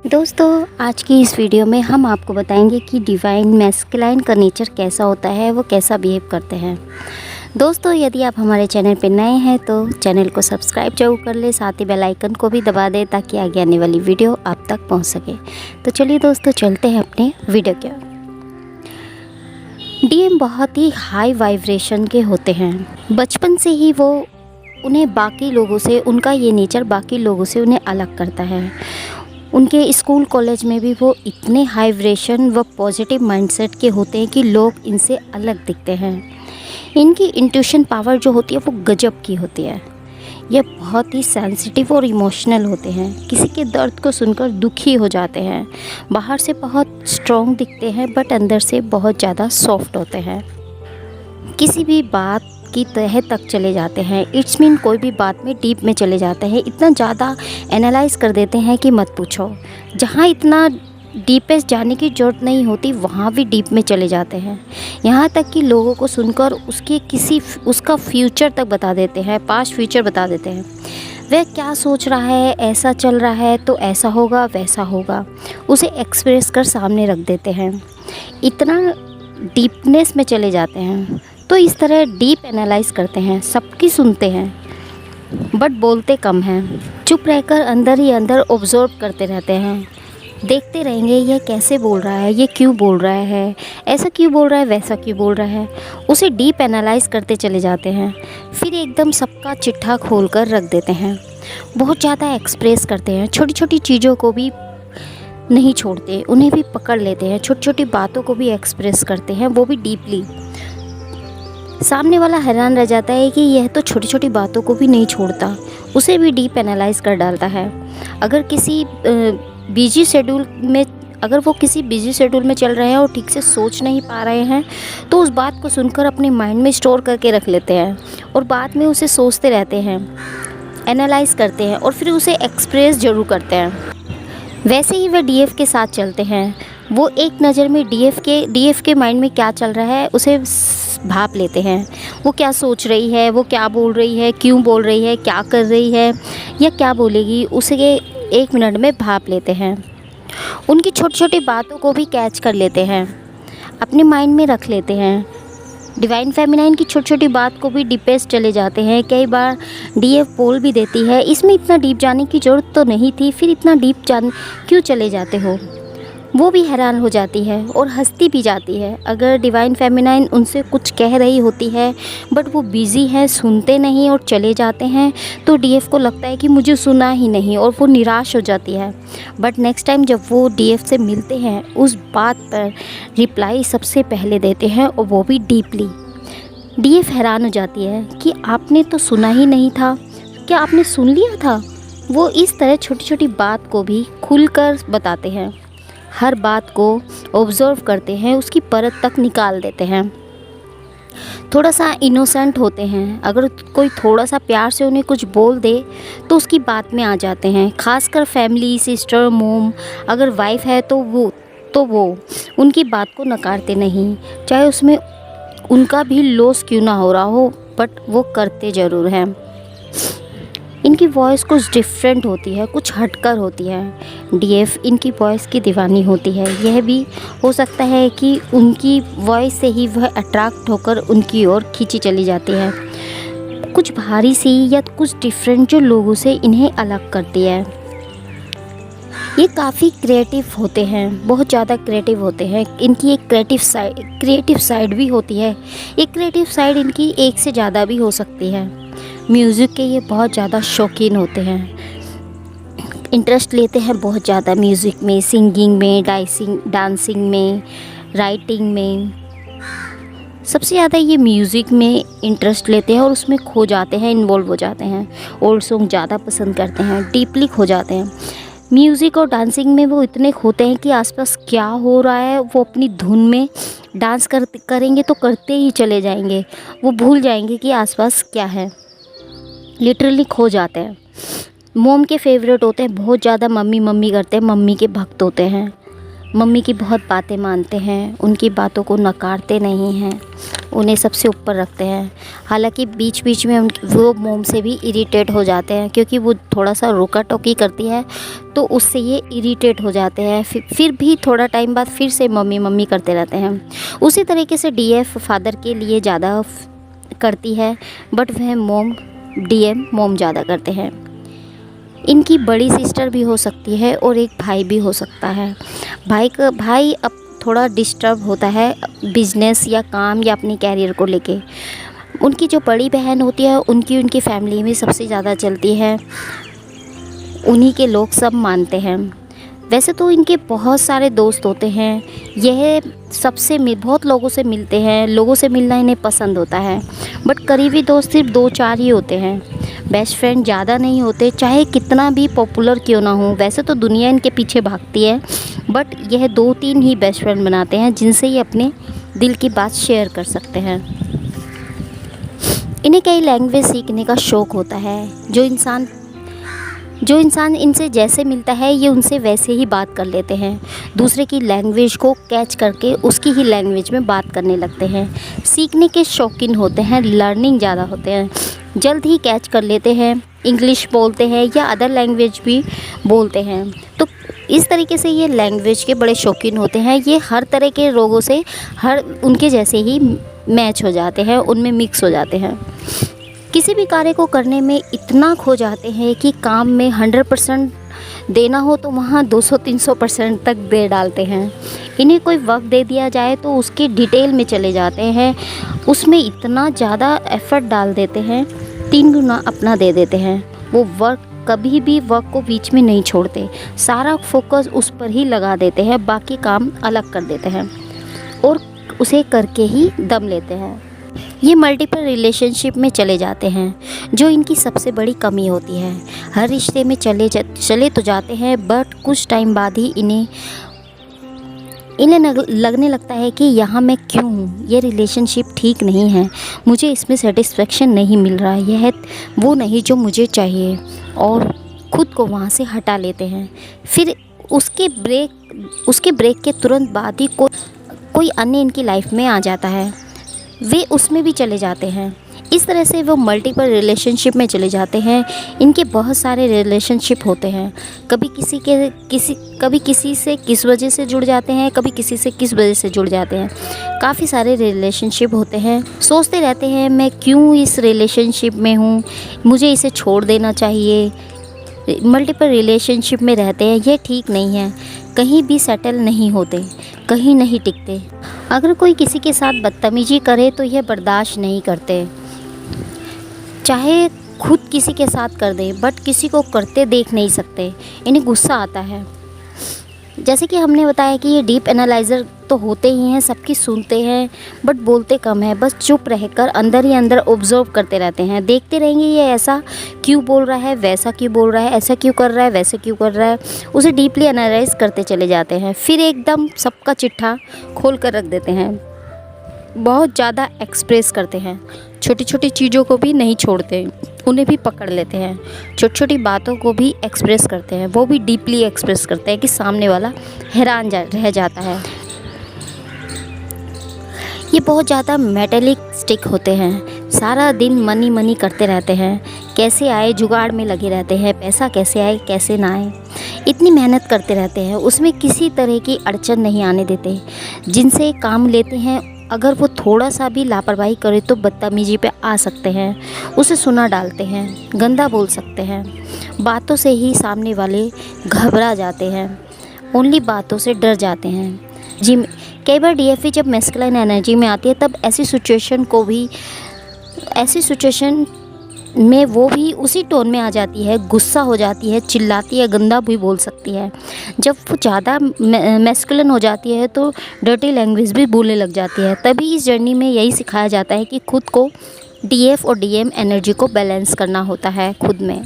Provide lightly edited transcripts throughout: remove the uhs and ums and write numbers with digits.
दोस्तों, आज की इस वीडियो में हम आपको बताएंगे कि डिवाइन मैस्कुलाइन का नेचर कैसा होता है, वो कैसा बिहेव करते हैं। दोस्तों, यदि आप हमारे चैनल पर नए हैं तो चैनल को सब्सक्राइब जरूर कर ले, साथ ही बेल आइकन को भी दबा दें ताकि आगे आने वाली वीडियो आप तक पहुंच सके। तो चलिए दोस्तों, चलते हैं अपने वीडियो की ओर। डीएम बहुत ही हाई वाइब्रेशन के होते हैं। बचपन से ही वो उन्हें बाकी लोगों से, उनका ये नेचर बाकी लोगों से उन्हें अलग करता है। उनके स्कूल कॉलेज में भी वो इतने हाई वाइब्रेशन व पॉजिटिव माइंडसेट के होते हैं कि लोग इनसे अलग दिखते हैं। इनकी इंट्यूशन पावर जो होती है वो गजब की होती है। ये बहुत ही सेंसिटिव और इमोशनल होते हैं। किसी के दर्द को सुनकर दुखी हो जाते हैं। बाहर से बहुत स्ट्रॉन्ग दिखते हैं बट अंदर से बहुत ज़्यादा सॉफ्ट होते हैं। किसी भी बात की तह तक चले जाते हैं। इट्स मीन कोई भी बात में डीप में चले जाते हैं। इतना ज़्यादा एनालाइज कर देते हैं कि मत पूछो। जहाँ इतना डीपेस्ट जाने की ज़रूरत नहीं होती वहाँ भी डीप में चले जाते हैं। यहाँ तक कि लोगों को सुनकर उसका फ्यूचर तक बता देते हैं, पास्ट फ्यूचर बता देते हैं। वह क्या सोच रहा है, ऐसा चल रहा है तो ऐसा होगा वैसा होगा, उसे एक्सप्रेस कर सामने रख देते हैं। इतना डीपनेस में चले जाते हैं। तो इस तरह डीप एनालाइज करते हैं, सबकी सुनते हैं बट बोलते कम हैं। चुप रहकर अंदर ही अंदर ऑब्जर्व करते रहते हैं। देखते रहेंगे यह कैसे बोल रहा है, ये क्यों बोल रहा है, ऐसा क्यों बोल रहा है, वैसा क्यों बोल रहा है। उसे डीप एनालाइज करते चले जाते हैं। फिर एकदम सबका चिट्ठा खोल कर रख देते हैं। बहुत ज़्यादा एक्सप्रेस करते हैं। छोटी छोटी चीज़ों को भी नहीं छोड़ते, उन्हें भी पकड़ लेते हैं। छोटी छोटी बातों को भी एक्सप्रेस करते हैं, वो भी डीपली। सामने वाला हैरान रह जाता है कि यह तो छोटी छोटी बातों को भी नहीं छोड़ता, उसे भी डीप एनालाइज कर डालता है। अगर वो किसी बिजी शेड्यूल में चल रहे हैं और ठीक से सोच नहीं पा रहे हैं तो उस बात को सुनकर अपने माइंड में स्टोर करके रख लेते हैं और बाद में उसे सोचते रहते हैं, एनालाइज करते हैं और फिर उसे एक्सप्रेस ज़रूर करते हैं। वैसे ही वह डीएफ के साथ चलते हैं। वो एक नज़र में डीएफ के माइंड में क्या चल रहा है उसे भाप लेते हैं। वो क्या सोच रही है, वो क्या बोल रही है, क्यों बोल रही है, क्या कर रही है या क्या बोलेगी, उसे 1 मिनट में भाप लेते हैं। उनकी छोटी छोटी बातों को भी कैच कर लेते हैं, अपने माइंड में रख लेते हैं। डिवाइन फेमिनाइन की छोटी छोटी बात को भी डीपेस्ट चले जाते हैं। कई बार डीएफ बोल भी देती है, इसमें इतना डीप जाने की ज़रूरत तो नहीं थी, फिर इतना डीप क्यों चले जाते हो। वो भी हैरान हो जाती है और हंसती भी जाती है। अगर डिवाइन फेमिनाइन उनसे कुछ कह रही होती है बट वो बिज़ी है, सुनते नहीं और चले जाते हैं तो डीएफ को लगता है कि मुझे सुना ही नहीं और वो निराश हो जाती है। बट नेक्स्ट टाइम जब वो डीएफ से मिलते हैं उस बात पर रिप्लाई सबसे पहले देते हैं और वो भी डीपली। डीएफ हैरान हो जाती है कि आपने तो सुना ही नहीं था, क्या आपने सुन लिया था। वो इस तरह छोटी छोटी बात को भी खुलकर बताते हैं। हर बात को ऑब्ज़र्व करते हैं, उसकी परत तक निकाल देते हैं। थोड़ा सा इनोसेंट होते हैं। अगर कोई थोड़ा सा प्यार से उन्हें कुछ बोल दे तो उसकी बात में आ जाते हैं। खासकर फैमिली, सिस्टर, मोम, अगर वाइफ है तो वो उनकी बात को नकारते नहीं, चाहे उसमें उनका भी लॉस क्यों ना हो रहा हो, बट वो करते ज़रूर हैं। इनकी वॉइस कुछ डिफरेंट होती है, कुछ हटकर होती है। डीएफ इनकी वॉइस की दीवानी होती है। यह भी हो सकता है कि उनकी वॉइस से ही वह अट्रैक्ट होकर उनकी ओर खींची चली जाती है। कुछ भारी सी या कुछ डिफरेंट जो लोगों से इन्हें अलग करती है। ये काफ़ी क्रिएटिव होते हैं, बहुत ज़्यादा क्रिएटिव होते हैं। इनकी एक क्रिएटिव साइड भी होती है। ये क्रिएटिव साइड इनकी एक से ज़्यादा भी हो सकती है। म्यूज़िक के ये बहुत ज़्यादा शौकीन होते हैं, इंटरेस्ट लेते हैं बहुत ज़्यादा म्यूज़िक में, सिंगिंग में, डांसिंग में, राइटिंग में। सबसे ज़्यादा ये म्यूज़िक में इंटरेस्ट लेते हैं और उसमें खो जाते हैं, इन्वॉल्व हो जाते हैं। ओल्ड सॉन्ग ज़्यादा पसंद करते हैं, डीपली खो जाते हैं। म्यूज़िक और डांसिंग में वो इतने खोते हैं कि आसपास क्या हो रहा है वो अपनी धुन में डांस करेंगे तो करते ही चले जाएंगे। वो भूल जाएंगे कि आसपास क्या है, लिटरली खो जाते हैं। मोम के फेवरेट होते हैं, बहुत ज़्यादा मम्मी मम्मी करते हैं, मम्मी के भक्त होते हैं। मम्मी की बहुत बातें मानते हैं, उनकी बातों को नकारते नहीं हैं, उन्हें सबसे ऊपर रखते हैं। हालांकि बीच बीच में वो मोम से भी इरिटेट हो जाते हैं, क्योंकि वो थोड़ा सा रोका टोकी करती है तो उससे ये इरिटेट हो जाते हैं। फिर भी थोड़ा टाइम बाद फिर से मम्मी मम्मी करते रहते हैं। उसी तरीके से डीएफ फादर के लिए ज़्यादा करती है, बट वह डीएम मोम ज़्यादा करते हैं। इनकी बड़ी सिस्टर भी हो सकती है और एक भाई भी हो सकता है। भाई अब थोड़ा डिस्टर्ब होता है बिजनेस या काम या अपनी कैरियर को लेके। उनकी जो बड़ी बहन होती है उनकी फैमिली में सबसे ज़्यादा चलती है, उन्हीं के लोग सब मानते हैं। वैसे तो इनके बहुत सारे दोस्त होते हैं, यह बहुत लोगों से मिलते हैं, लोगों से मिलना इन्हें पसंद होता है, बट करीबी दोस्त सिर्फ 2-4 ही होते हैं। बेस्ट फ्रेंड ज़्यादा नहीं होते, चाहे कितना भी पॉपुलर क्यों ना हो। वैसे तो दुनिया इनके पीछे भागती है, बट यह 2-3 ही बेस्ट फ्रेंड बनाते हैं जिनसे ये अपने दिल की बात शेयर कर सकते हैं। इन्हें कई लैंग्वेज सीखने का शौक़ होता है। जो इंसान इनसे जैसे मिलता है ये उनसे वैसे ही बात कर लेते हैं, दूसरे की लैंग्वेज को कैच करके उसकी ही लैंग्वेज में बात करने लगते हैं। सीखने के शौकीन होते हैं, लर्निंग ज़्यादा होते हैं, जल्द ही कैच कर लेते हैं, इंग्लिश बोलते हैं या अदर लैंग्वेज भी बोलते हैं। तो इस तरीके से ये लैंग्वेज के बड़े शौकीन होते हैं। ये हर तरह के लोगों से उनके जैसे ही मैच हो जाते हैं, उनमें मिक्स हो जाते हैं। किसी भी कार्य को करने में इतना खो जाते हैं कि काम में 100% देना हो तो वहाँ 200-300% तक दे डालते हैं। इन्हें कोई वर्क दे दिया जाए तो उसके डिटेल में चले जाते हैं, उसमें इतना ज़्यादा एफ़र्ट डाल देते हैं, 3 गुना अपना दे देते हैं। वो कभी भी वर्क को बीच में नहीं छोड़ते, सारा फोकस उस पर ही लगा देते हैं, बाकी काम अलग कर देते हैं और उसे करके ही दम लेते हैं। ये मल्टीपल रिलेशनशिप में चले जाते हैं, जो इनकी सबसे बड़ी कमी होती है। हर रिश्ते में चले तो जाते हैं, बट कुछ टाइम बाद ही इन्हें लगने लगता है कि यहाँ मैं क्यों हूँ, ये रिलेशनशिप ठीक नहीं है, मुझे इसमें सेटिस्फेक्शन नहीं मिल रहा, यह वो नहीं जो मुझे चाहिए, और ख़ुद को वहाँ से हटा लेते हैं। फिर उसके ब्रेक के तुरंत बाद ही कोई अन्य इनकी लाइफ में आ जाता है, वे उसमें भी चले जाते हैं। इस तरह से वो मल्टीपल रिलेशनशिप में चले जाते हैं। इनके बहुत सारे रिलेशनशिप होते हैं, कभी किसी से किस वजह से जुड़ जाते हैं, कभी किसी से किस वजह से जुड़ जाते हैं। काफ़ी सारे रिलेशनशिप होते हैं। सोचते रहते हैं मैं क्यों इस रिलेशनशिप में हूँ, मुझे इसे छोड़ देना चाहिए। मल्टीपल रिलेशनशिप में रहते हैं, यह ठीक नहीं है, कहीं भी सेटल नहीं होते, कहीं नहीं टिकते। अगर कोई किसी के साथ बदतमीजी करे तो यह बर्दाश्त नहीं करते, चाहे खुद किसी के साथ कर दे, बट किसी को करते देख नहीं सकते, इन्हें गुस्सा आता है। जैसे कि हमने बताया कि ये डीप एनालाइज़र तो होते ही हैं, सबकी सुनते हैं, बट बोलते कम है, बस चुप रहकर अंदर ही अंदर ऑब्जर्व करते रहते हैं। देखते रहेंगे ये ऐसा क्यों बोल रहा है, वैसा क्यों बोल रहा है, ऐसा क्यों कर रहा है, वैसे क्यों कर रहा है, उसे डीपली एनालाइज करते चले जाते हैं। फिर एकदम सबका चिट्ठा खोल कर रख देते हैं। बहुत ज़्यादा एक्सप्रेस करते हैं, छोटी छोटी चीज़ों को भी नहीं छोड़ते, उन्हें भी पकड़ लेते हैं, छोटी छोटी बातों को भी एक्सप्रेस करते हैं, वो भी डीपली एक्सप्रेस करते हैं कि सामने वाला हैरान रह जाता है। ये बहुत ज़्यादा मेटलिस्टिक होते हैं, सारा दिन मनी मनी करते रहते हैं, कैसे आए जुगाड़ में लगे रहते हैं, पैसा कैसे आए कैसे ना आए, इतनी मेहनत करते रहते हैं, उसमें किसी तरह की अड़चन नहीं आने देते। जिनसे काम लेते हैं अगर वो थोड़ा सा भी लापरवाही करे तो बदतमीजी पे आ सकते हैं, उसे सुना डालते हैं, गंदा बोल सकते हैं, बातों से ही सामने वाले घबरा जाते हैं, ओनली बातों से डर जाते हैं। जी कई बार डीएफई जब मैस्कुलाइन एनर्जी में आती है तब ऐसी सिचुएशन में वो भी उसी टोन में आ जाती है, गुस्सा हो जाती है, चिल्लाती है, गंदा भी बोल सकती है। जब वो ज़्यादा मैस्कुलिन हो जाती है तो डर्टी लैंग्वेज भी बोलने लग जाती है। तभी इस जर्नी में यही सिखाया जाता है कि खुद को डीएफ और डीएम एनर्जी को बैलेंस करना होता है खुद में।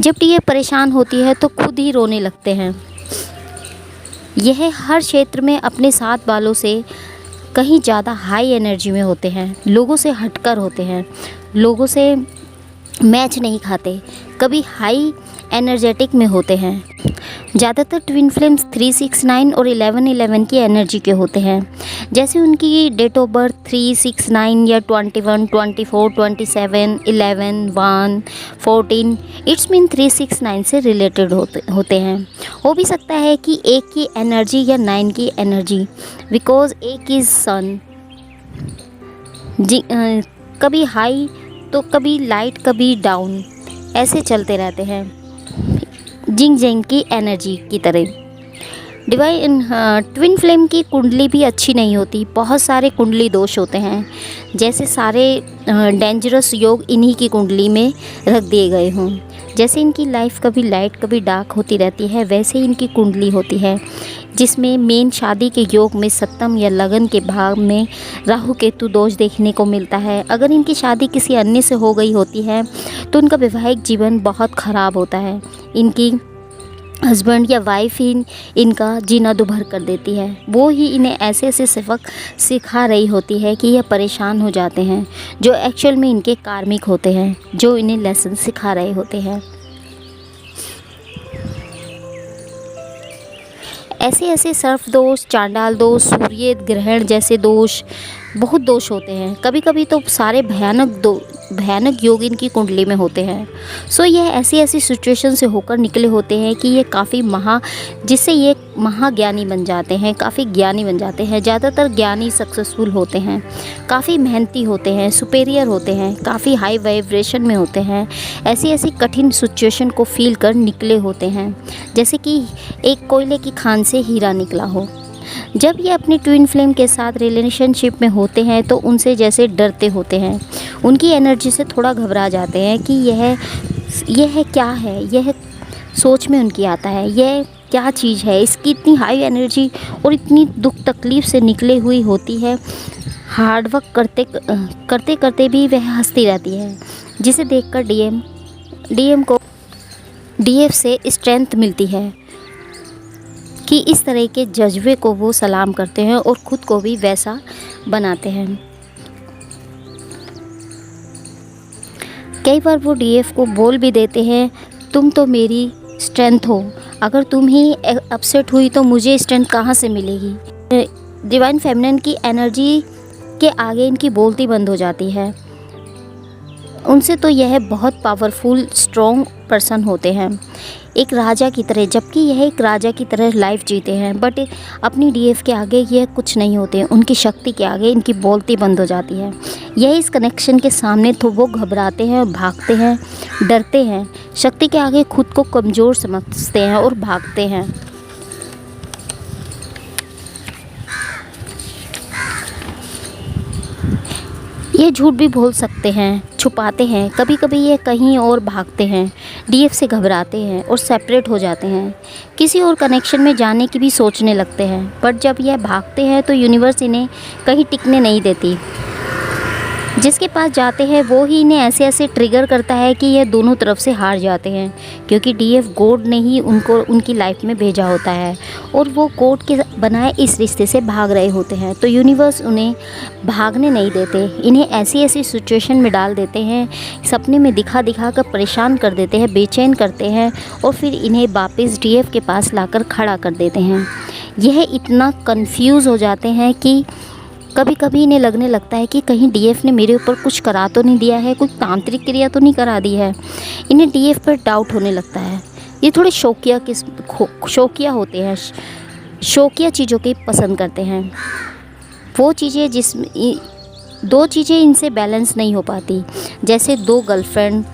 जब डीएफ परेशान होती है तो खुद ही रोने लगते हैं। यह हर क्षेत्र में अपने साथ वालों से कहीं ज़्यादा हाई एनर्जी में होते हैं, लोगों से हटकर होते हैं, लोगों से मैच नहीं खाते, कभी हाई एनर्जेटिक में होते हैं। ज़्यादातर ट्विन फ्लेम्स 369 और 1111 की एनर्जी के होते हैं। जैसे उनकी डेट ऑफ बर्थ 369 या 21, 24, 27, 11, 1, 14 इट्स मीन 369 से रिलेटेड होते हैं। हो भी सकता है कि एक की एनर्जी या 9 की एनर्जी, बिकॉज एक इज़ सन कभी हाई तो कभी लाइट कभी डाउन, ऐसे चलते रहते हैं जिंग जेंग की एनर्जी की तरह। डिवाइन ट्विन फ्लेम की कुंडली भी अच्छी नहीं होती, बहुत सारे कुंडली दोष होते हैं। जैसे सारे डेंजरस योग इन्हीं की कुंडली में रख दिए गए हों। जैसे इनकी लाइफ कभी लाइट कभी डार्क होती रहती है, वैसे इनकी कुंडली होती है जिसमें मेन शादी के योग में सप्तम या लगन के भाव में राहु केतु दोष देखने को मिलता है। अगर इनकी शादी किसी अन्य से हो गई होती है तो उनका वैवाहिक जीवन बहुत ख़राब होता है। इनकी हस्बैंड या वाइफ ही इनका जीना दुभर कर देती है। वो ही इन्हें ऐसे ऐसे सबक सिखा रही होती है कि यह परेशान हो जाते हैं, जो एक्चुअल में इनके कार्मिक होते हैं, जो इन्हें लेसन सिखा रहे होते हैं। ऐसे ऐसे सर्फ दोष, चांडाल दोष, सूर्य ग्रहण जैसे दोष, बहुत दोष होते हैं। कभी कभी तो सारे भयानक योग इनकी कुंडली में होते हैं। सो यह ऐसी ऐसी सिचुएशन से होकर निकले होते हैं कि ये काफ़ी जिससे ये महाज्ञानी बन जाते हैं, काफ़ी ज्ञानी बन जाते हैं। ज़्यादातर ज्ञानी सक्सेसफुल होते हैं, काफ़ी मेहनती होते हैं, सुपेरियर होते हैं, काफ़ी हाई वाइब्रेशन में होते हैं। ऐसी ऐसी कठिन सिचुएशन को फील कर निकले होते हैं, जैसे कि एक कोयले की खान से हीरा निकला हो। जब ये अपनी ट्विन फ्लेम के साथ रिलेशनशिप में होते हैं तो उनसे जैसे डरते होते हैं, उनकी एनर्जी से थोड़ा घबरा जाते हैं कि यह क्या है। यह सोच में उनकी आता है, यह क्या चीज़ है, इसकी इतनी हाई एनर्जी और इतनी दुख तकलीफ़ से निकले हुई होती है। हार्डवर्क करते करते भी वह हंसती रहती है, जिसे देखकर डीएम को डीएफ से स्ट्रेंथ मिलती है कि इस तरह के जज्बे को वो सलाम करते हैं और ख़ुद को भी वैसा बनाते हैं। कई बार वो डीएफ को बोल भी देते हैं, तुम तो मेरी स्ट्रेंथ हो, अगर तुम ही अपसेट हुई तो मुझे स्ट्रेंथ कहाँ से मिलेगी। डिवाइन फेमिनिन की एनर्जी के आगे इनकी बोलती बंद हो जाती है। उनसे तो यह बहुत पावरफुल स्ट्रॉन्ग पर्सन होते हैं, एक राजा की तरह, जबकि यह एक राजा की तरह लाइफ जीते हैं। बट अपनी डीएफ के आगे यह कुछ नहीं होते, उनकी शक्ति के आगे इनकी बोलती बंद हो जाती है। यह इस कनेक्शन के सामने तो वो घबराते हैं, भागते हैं, डरते हैं, शक्ति के आगे खुद को कमज़ोर समझते हैं और भागते हैं। ये झूठ भी बोल सकते हैं, छुपाते हैं, कभी कभी ये कहीं और भागते हैं, डीएफ से घबराते हैं और सेपरेट हो जाते हैं, किसी और कनेक्शन में जाने की भी सोचने लगते हैं। बट जब यह भागते हैं तो यूनिवर्स इन्हें कहीं टिकने नहीं देती। जिसके पास जाते हैं वो ही इन्हें ऐसे ऐसे ट्रिगर करता है कि यह दोनों तरफ से हार जाते हैं, क्योंकि डीएफ गॉड ने ही उनको उनकी लाइफ में भेजा होता है और वो गॉड के बनाए इस रिश्ते से भाग रहे होते हैं। तो यूनिवर्स उन्हें भागने नहीं देते, इन्हें ऐसी ऐसी सिचुएशन में डाल देते हैं, सपने में दिखा दिखा कर परेशान कर देते हैं, बेचैन करते हैं और फिर इन्हें वापस डीएफ के पास लाकर खड़ा कर देते हैं। यह इतना कंफ्यूज हो जाते हैं कि कभी कभी इन्हें लगने लगता है कि कहीं डीएफ ने मेरे ऊपर कुछ करा तो नहीं दिया है, कोई तांत्रिक क्रिया तो नहीं करा दी है। इन्हें डीएफ पर डाउट होने लगता है। ये थोड़े शौकिया होते हैं, शौकिया चीज़ों के पसंद करते हैं, वो चीज़ें दो चीज़ें इनसे बैलेंस नहीं हो पाती। जैसे दो गर्लफ्रेंड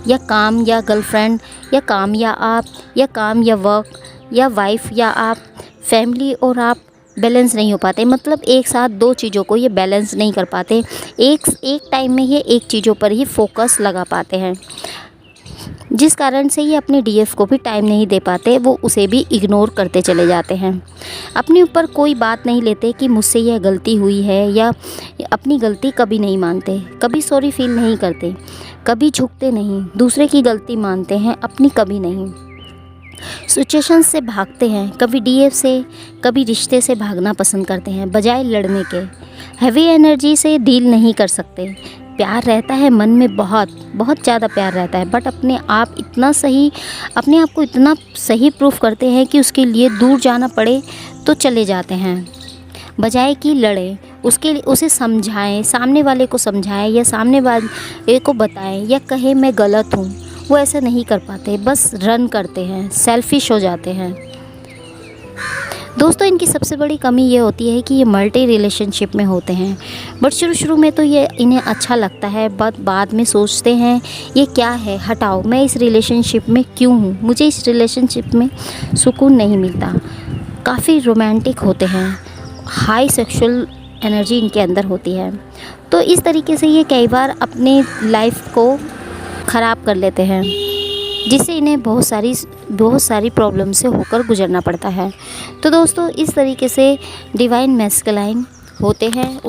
या काम या गर्लफ्रेंड या काम या आप या काम या वर्क या वाइफ या आप, फैमिली और आप बैलेंस नहीं हो पाते। मतलब एक साथ दो चीज़ों को ये बैलेंस नहीं कर पाते, एक टाइम में ये एक चीज़ों पर ही फोकस लगा पाते हैं, जिस कारण से ये अपने डीएफ को भी टाइम नहीं दे पाते, वो उसे भी इग्नोर करते चले जाते हैं। अपने ऊपर कोई बात नहीं लेते कि मुझसे यह गलती हुई है, या अपनी गलती कभी नहीं मानते, कभी सॉरी फील नहीं करते, कभी झुकते नहीं, दूसरे की गलती मानते हैं, अपनी कभी नहीं। सिचुएशन से भागते हैं, कभी डीएफ से कभी रिश्ते से भागना पसंद करते हैं बजाय लड़ने के। हैवी एनर्जी से डील नहीं कर सकते, प्यार रहता है मन में, बहुत बहुत ज़्यादा प्यार रहता है, बट अपने आप को इतना सही प्रूफ करते हैं कि उसके लिए दूर जाना पड़े तो चले जाते हैं, बजाय कि लड़े। उसे समझाएं, सामने वाले को समझाएं या सामने वाले को बताएं या कहें मैं गलत हूँ, वो ऐसा नहीं कर पाते, बस रन करते हैं, सेल्फिश हो जाते हैं। दोस्तों, इनकी सबसे बड़ी कमी ये होती है कि ये मल्टी रिलेशनशिप में होते हैं, बट शुरू में तो ये इन्हें अच्छा लगता है, बट बाद में सोचते हैं ये क्या है, हटाओ, मैं इस रिलेशनशिप में क्यों हूँ, मुझे इस रिलेशनशिप में सुकून नहीं मिलता। काफ़ी रोमांटिक होते हैं, हाई सेक्सुअल एनर्जी इनके अंदर होती है, तो इस तरीके से ये कई बार अपने लाइफ को ख़राब कर लेते हैं, जिससे इन्हें बहुत सारी प्रॉब्लम से होकर गुजरना पड़ता है। तो दोस्तों, इस तरीके से डिवाइन मैस्कुलाइन होते हैं।